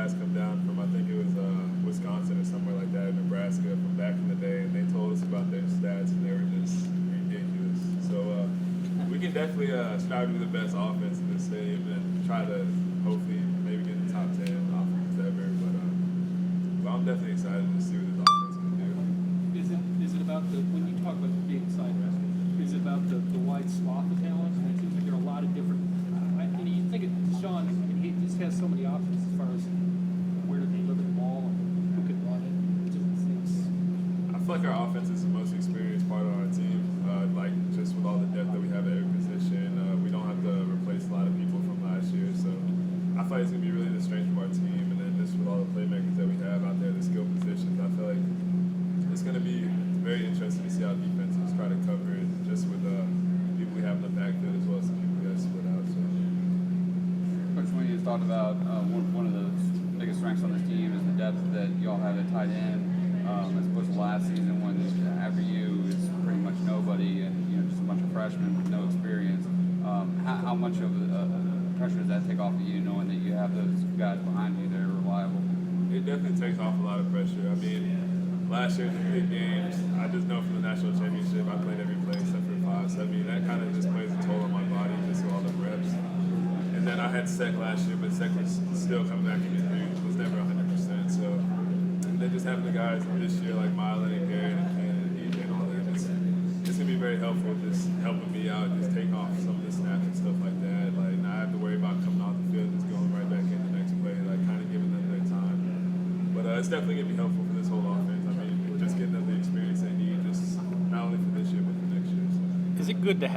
guys come down from, I think it was Wisconsin or somewhere like that, Nebraska from back in the day, and they told us about their stats, and they were just ridiculous. So we can definitely strive to be the best offense in this stadium and try to hopefully maybe get in the top 10 offenses ever. But I'm definitely excited to see what this offense can do. Is it about when you talk about being excited, is it about the wide swath of talent? It seems like there are a lot of different. You think of Deshaun, and he just has so many options as far as where to deliver the ball and who can run it. I feel like our offense is the most experienced part of our team. Like just with all the depth that we have at every position, we don't have to replace a lot of people from last year. So I feel like it's gonna be really the strength of our team, and then just with all the playmakers that we have out there, the skill positions, I feel like it's gonna be very interesting to see how defenses try to cover it, just with people we have in the backfield as well as the people we have split out. So. Coach, when you talked about one of the biggest strengths on this team is the depth that y'all have at tight end, as opposed to last season when after you is pretty much nobody and just a bunch of freshmen with no experience. How much of pressure does that take off of you, knowing that you have those guys behind you that are reliable? It definitely takes off a lot of pressure. I mean, last year in the big games, I just know from the national championship, I played every play except for 5. So I mean, that kind of just plays a toll on my body, just with all the reps. And then I had Sek last year, but Sek was still coming back from injury. It was never 100%. So, and then just having the guys this year like Mylan and Garrett and Ken and EJ and all that, it's gonna be very helpful. Just helping me out, just take off some of the snaps and stuff like that. Like, not have to worry about coming off the field, just going right back in the next play. Like, kind of giving them their time. But it's definitely gonna be helpful for this whole offense. I mean, just getting them the experience they need, just not only for this year but for next year. So. Is it good to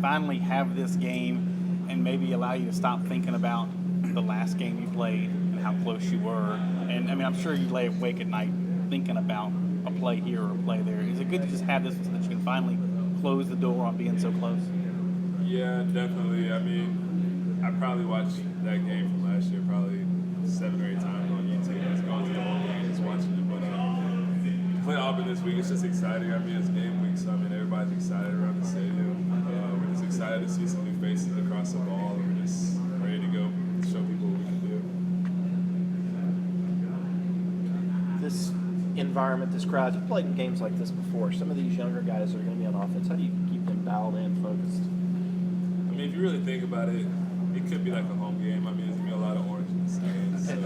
finally have this game and maybe allow you to stop thinking about the last game you played and how close you were? And I mean, I'm sure you lay awake at night thinking about a play here or a play there. Is it good to just have this so that you can finally close the door on being so close? Yeah, definitely. I mean, I probably watched that game from last year probably 7 or 8 times on YouTube. Just going to the whole game, just watching it. But to play Auburn this week, it's just exciting. I mean, it's game week, so I mean, everybody's excited around the stadium. We're just excited to see some new faces across the ball. We're just ready to go show people what we can do. This environment, this crowd, you've played in games like this before. Some of these younger guys are going to be on offense. How do you keep them dialed in, focused? I mean, if you really think about it, it could be like a home game. I mean, there's going to be a lot of orange in the stands. So.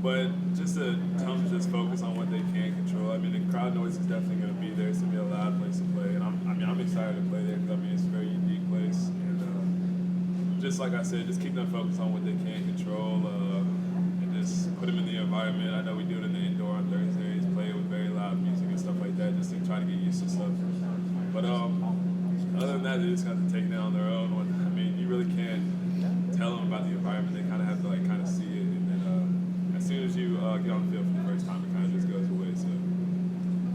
But just to tell them to just focus on what they can control. I mean, the crowd noise is definitely going to be there. It's going to be a loud place to play. And I'm excited to play there because, I mean, it's a very unique place. And just like I said, just keep them focused on what they can control and just put them in the environment. I know we do it in the indoor on Thursdays, play it with very loud music and stuff like that, just to try to get used to stuff. But other than that, they just have to take it on their own. I mean, you really can't tell them about the environment. They kind of have to kind of see it. As soon as you get on the field for the first time, it kind of just goes away. So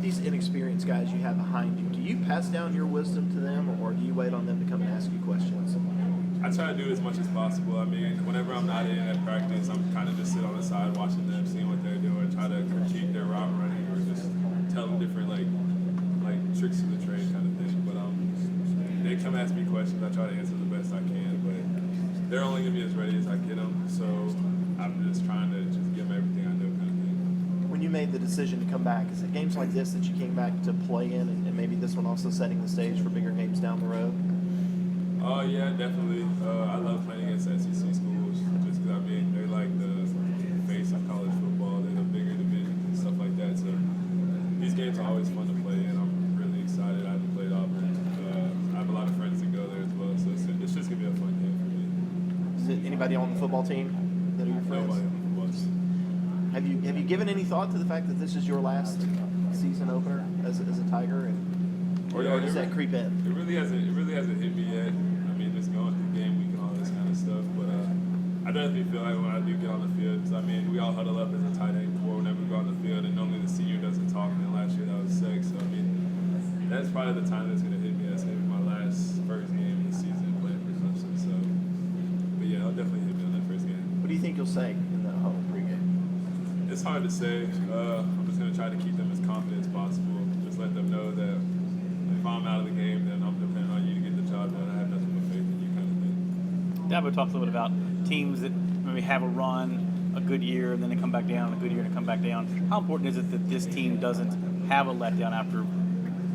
These inexperienced guys you have behind you, do you pass down your wisdom to them, or do you wait on them to come and ask you questions? I try to do it as much as possible. I mean, whenever I'm not in at practice, I'm kind of just sit on the side watching them, seeing what they're doing, try to critique their route running, or just tell them different like tricks of the trade kind of thing. But they come ask me questions. I try to answer the best I can, but they're only gonna be as ready as I get them. So I'm just trying to just give them everything I know, kind of thing. When you made the decision to come back, is it games like this that you came back to play in, and maybe this one also setting the stage for bigger games down the road? Oh yeah, definitely. I love playing against SEC schools just because I mean they're like the face of college football. They're the bigger divisions and stuff like that. So these games are always fun to play, and I'm really excited. I haven't played Auburn. I have a lot of friends that go there as well, so it's just gonna be a fun game for me. Is it anybody on the football team that are your friends? Nobody on the football team. Have you given any thought to the fact that this is your last season opener as a Tiger, or does that creep in? It really hasn't hit me yet. I mean, just going through game week and all this kind of stuff. But I definitely feel like when I do get on the field, because I mean, we all huddle up as a tight end core whenever we go on the field, and normally the senior doesn't talk. And then last year that was Sek. So I mean, that's probably the time that's gonna hit me. That's gonna be my first game of the season playing for Clemson. So, but yeah, it'll definitely hit me on that first game. What do you think you'll say in the home pregame? It's hard to say. I'm just gonna try to keep them as confident as possible. Just let them know that if I'm out of the game, then I'm depending on you to get the job done. I have nothing but faith in you, kind of thing. Dabo talks a little bit about teams that maybe have a run a good year and then they come back down, a good year and they come back down. How important is it that this team doesn't have a letdown after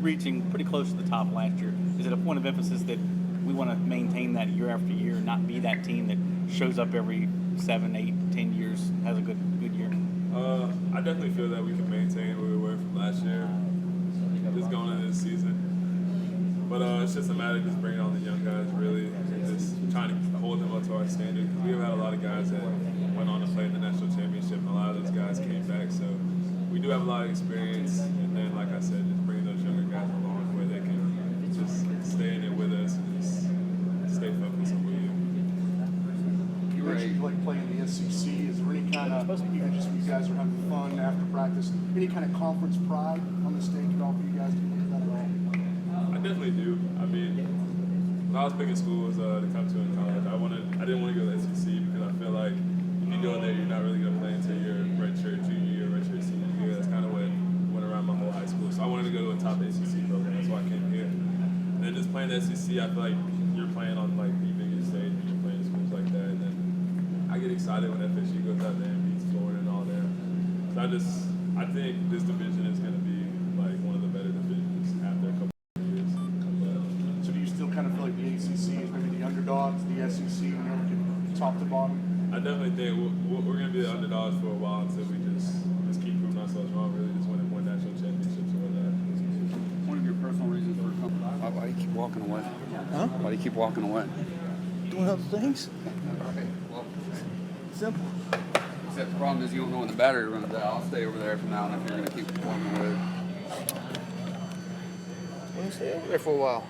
reaching pretty close to the top last year? Is it a point of emphasis that we want to maintain that year after year, not be that team that shows up every 7, 8, 10 years, has a good year? I definitely feel that we can maintain where we were from last year, just going into this season. But it's just a matter of just bringing on the young guys, really, and just trying to hold them up to our standard. We have had a lot of guys that went on to play in the national championship, and a lot of those guys came back. So we do have a lot of experience, and then, like I said, just bringing those younger guys along where they can just stay in it with us and just stay focused on what we do. You mentioned you like playing the SEC. Is there any kind of, even just when you guys are having fun after practice, any kind of conference pride on the state at all for you guys to do that at all? I definitely do. I mean, when I was picking schools to come to in college, I didn't want to go to the SEC because I feel like if you go in there, you're not really going to play until your redshirt junior year, redshirt senior year. That's kind of what went around my whole high school. So I wanted to go to a top SEC program. That's why I came here. And then just playing the SEC, I feel like you're playing on like the biggest stage and you're playing schools like that. And then I get excited when FSU goes out there and beats Florida and all that. So I think this division is going to be like one of the better divisions after a couple of years. So do you still kind of feel like the ACC is maybe the underdogs, the SEC, when you're looking top to bottom? I definitely think we're going to be the underdogs for a while until we just keep proving ourselves wrong, really, just winning more national championships or whatnot. One of your personal reasons for coming? Why do you keep walking away? Huh? Why do you keep walking away? Doing other things. Okay, well, Simple. except the problem is you don't know when the battery runs out. I'll stay over there from now on if you're going to keep walking away. We'll stay over there for a while.